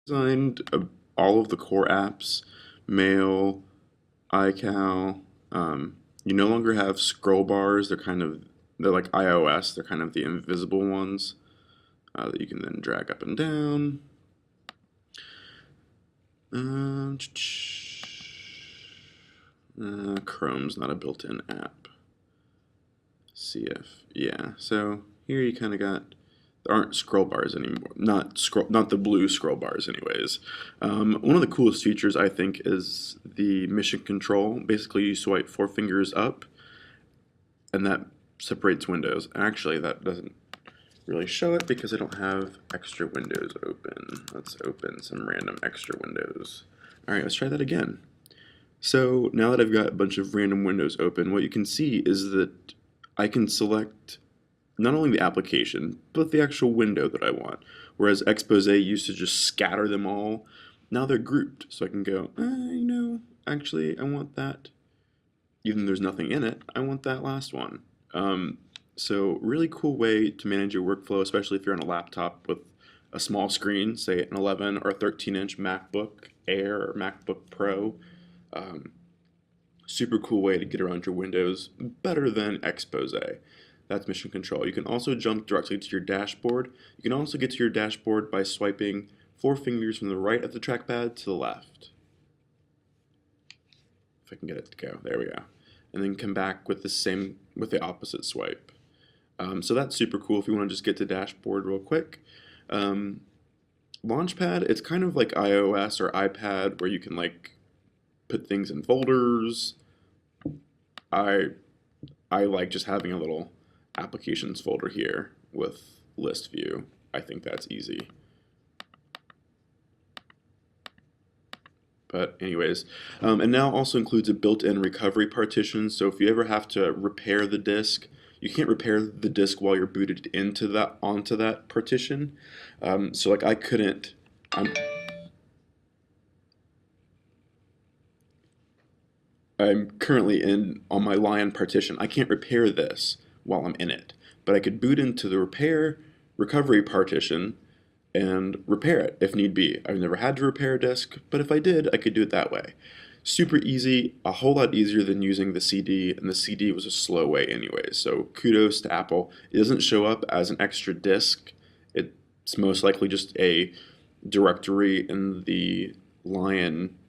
Designed all of the core apps, Mail, iCal. You no longer have scroll bars. They're like iOS. They're kind of the invisible ones that you can then drag up and down. Chrome's not a built-in app. CF, yeah. So here you kind of got there aren't scroll bars anymore. Not the blue scroll bars, anyways. One of the coolest features I think is the mission control. Basically, you swipe 4 fingers up, and that separates windows. Actually, that doesn't really show it because I don't have extra windows open. Let's open some random extra windows. All right, let's try that again. So now that I've got a bunch of random windows open, what you can see is that I can select not only the application, but the actual window that I want. Whereas Expose used to just scatter them all, now they're grouped. So I can go, actually I want that, even though there's nothing in it, I want that last one. So really cool way to manage your workflow, especially if you're on a laptop with a small screen, say an 11 or a 13-inch MacBook Air or MacBook Pro. Super cool way to get around your windows, better than Expose. That's mission control. You can also jump directly to your dashboard. You can also get to your dashboard by swiping 4 fingers from the right of the trackpad to the left. If I can get it to go, there we go. And then come back with the opposite swipe. So that's super cool if you want to just get to dashboard real quick. Launchpad, it's kind of like iOS or iPad where you can like put things in folders. I like just having a little applications folder here with list view. I think that's easy. But anyways, and now also includes a built-in recovery partition. So if you ever have to repair the disk, you can't repair the disk while you're booted onto that partition. So like I couldn't. I'm currently on my Lion partition. I can't repair this while I'm in it, but I could boot into the recovery partition and repair it if need be. I've never had to repair a disk, but if I did, I could do it that way. Super easy, a whole lot easier than using the CD, and the CD was a slow way anyways, so kudos to Apple. It doesn't show up as an extra disk. It's most likely just a directory in the Lion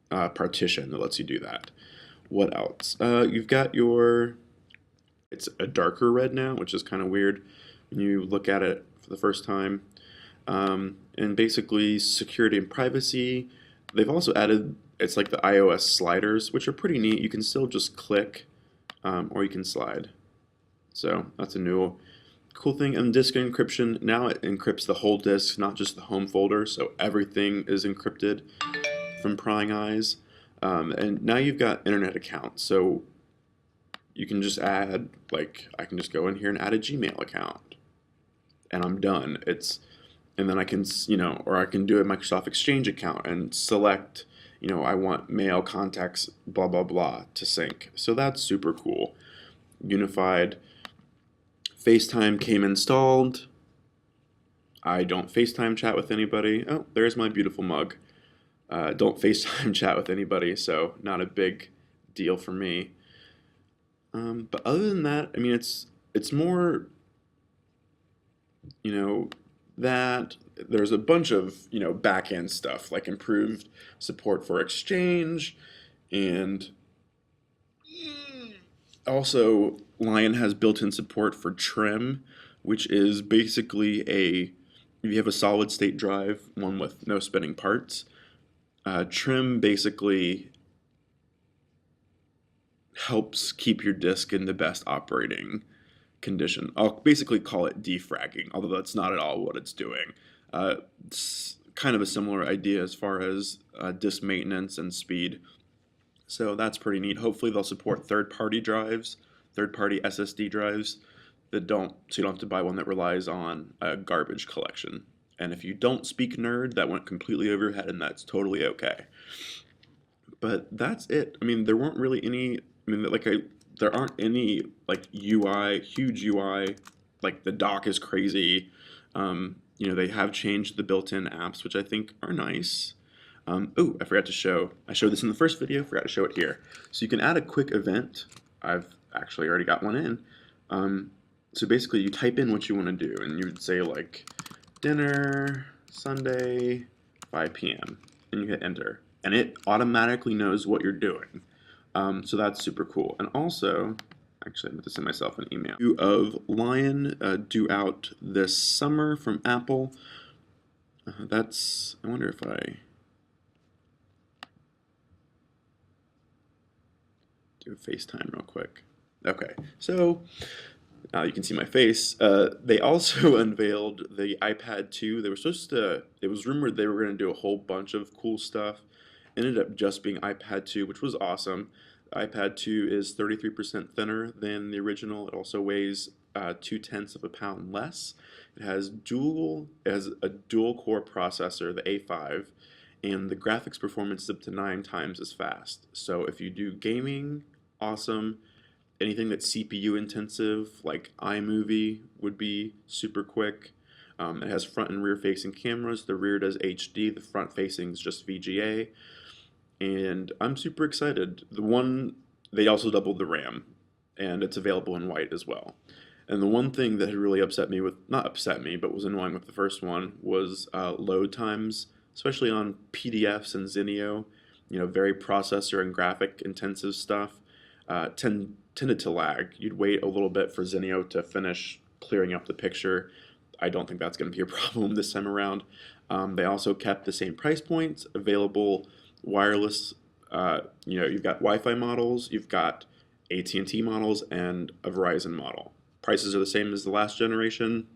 partition that lets you do that. What else? You've got it's a darker red now, which is kind of weird when you look at it for the first time. And basically security and privacy. They've also added, it's like the iOS sliders, which are pretty neat. You can still just click or you can slide. So that's a new cool thing. And disk encryption, now it encrypts the whole disk, not just the home folder, so everything is encrypted from prying eyes. And now you've got internet accounts, so you can just add, like, I can just go in here and add a Gmail account, and I'm done. And then I can, or I can do a Microsoft Exchange account and select, I want mail, contacts, blah, blah, blah to sync. So that's super cool. Unified. FaceTime came installed. I don't FaceTime chat with anybody. Oh, there's my beautiful mug. Don't FaceTime chat with anybody, so not a big deal for me. But other than that, I mean, it's more, that there's a bunch of, back-end stuff, like improved support for Exchange, and also Lion has built-in support for Trim, which is basically if you have a solid-state drive, one with no spinning parts, Trim basically helps keep your disk in the best operating condition. I'll basically call it defragging, although that's not at all what it's doing. It's kind of a similar idea as far as disk maintenance and speed. So that's pretty neat. Hopefully they'll support third-party drives, third-party SSD drives so you don't have to buy one that relies on a garbage collection. And if you don't speak Nerd, that went completely over your head, and that's totally okay. But that's it. I mean, there weren't really any. I mean, there aren't any like huge UI. Like the dock is crazy. They have changed the built-in apps, which I think are nice. Oh, I forgot to show. I showed this in the first video, forgot to show it here. So you can add a quick event. I've actually already got one in. So basically you type in what you want to do, and you would say like dinner Sunday 5 p.m. and you hit enter, and it automatically knows what you're doing. So that's super cool. And also, actually, I'm going to send myself an email. Of Lion due out this summer from Apple. I wonder if I do a FaceTime real quick. Okay, so now you can see my face. They also unveiled the iPad 2. They were it was rumored they were going to do a whole bunch of cool stuff. Ended up just being iPad 2, which was awesome. The iPad 2 is 33% thinner than the original. It also weighs 0.2 of a pound less. It has a dual core processor, the A5, and the graphics performance is up to 9 times as fast. So if you do gaming, awesome. Anything that's CPU intensive, like iMovie, would be super quick. It has front and rear facing cameras. The rear does HD, the front facing is just VGA. And I'm super excited. They also doubled the RAM, and it's available in white as well. And the one thing that had really not upset me, but was annoying with the first one, was load times, especially on PDFs and Zenio. Very processor and graphic intensive stuff. Tended to lag. You'd wait a little bit for Zenio to finish clearing up the picture. I don't think that's going to be a problem this time around. They also kept the same price points, available wireless. You've got Wi-Fi models, you've got AT&T models, and a Verizon model. Prices are the same as the last generation.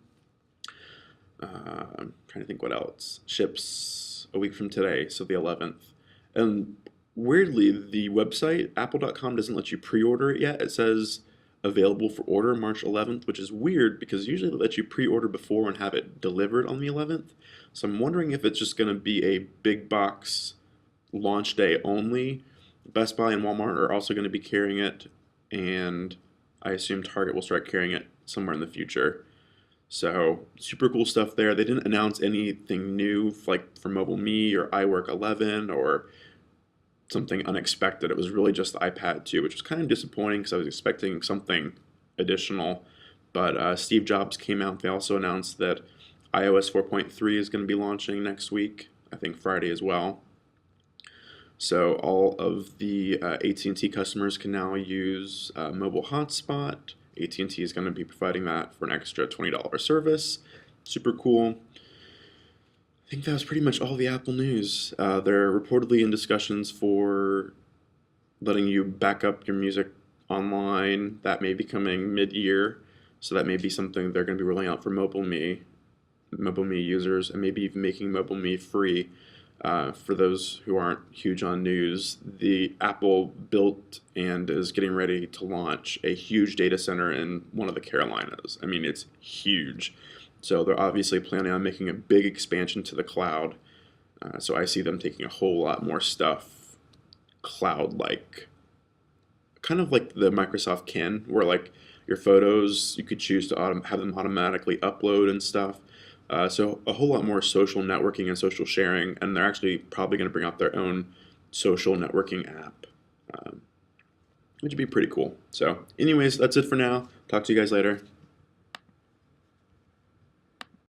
I'm trying to think what else. Ships a week from today, so the 11th. And weirdly, the website, apple.com, doesn't let you pre-order it yet. It says available for order March 11th, which is weird because usually they let you pre-order before and have it delivered on the 11th. So I'm wondering if it's just going to be a big box launch day only. Best Buy and Walmart are also going to be carrying it, and I assume Target will start carrying it somewhere in the future. So super cool stuff there. They didn't announce anything new like for Mobile Me or iWork 11 or something unexpected. It was really just the iPad 2, which was kind of disappointing because I was expecting something additional. But Steve Jobs came out. They also announced that iOS 4.3 is going to be launching next week, I think Friday as well. So all of the AT&T customers can now use mobile hotspot. AT&T is going to be providing that for an extra $20 service. Super cool. I think that was pretty much all the Apple news. They're reportedly in discussions for letting you back up your music online. That may be coming mid-year, so that may be something they're going to be rolling out for Mobile Me users, and maybe even making Mobile Me free. For those who aren't huge on news, the Apple built and is getting ready to launch a huge data center in one of the Carolinas. I mean, it's huge. So they're obviously planning on making a big expansion to the cloud. So I see them taking a whole lot more stuff cloud-like, kind of like the Microsoft Kin, where like your photos, you could choose to have them automatically upload and stuff. So a whole lot more social networking and social sharing, and they're actually probably going to bring out their own social networking app, which would be pretty cool. So anyways, that's it for now. Talk to you guys later.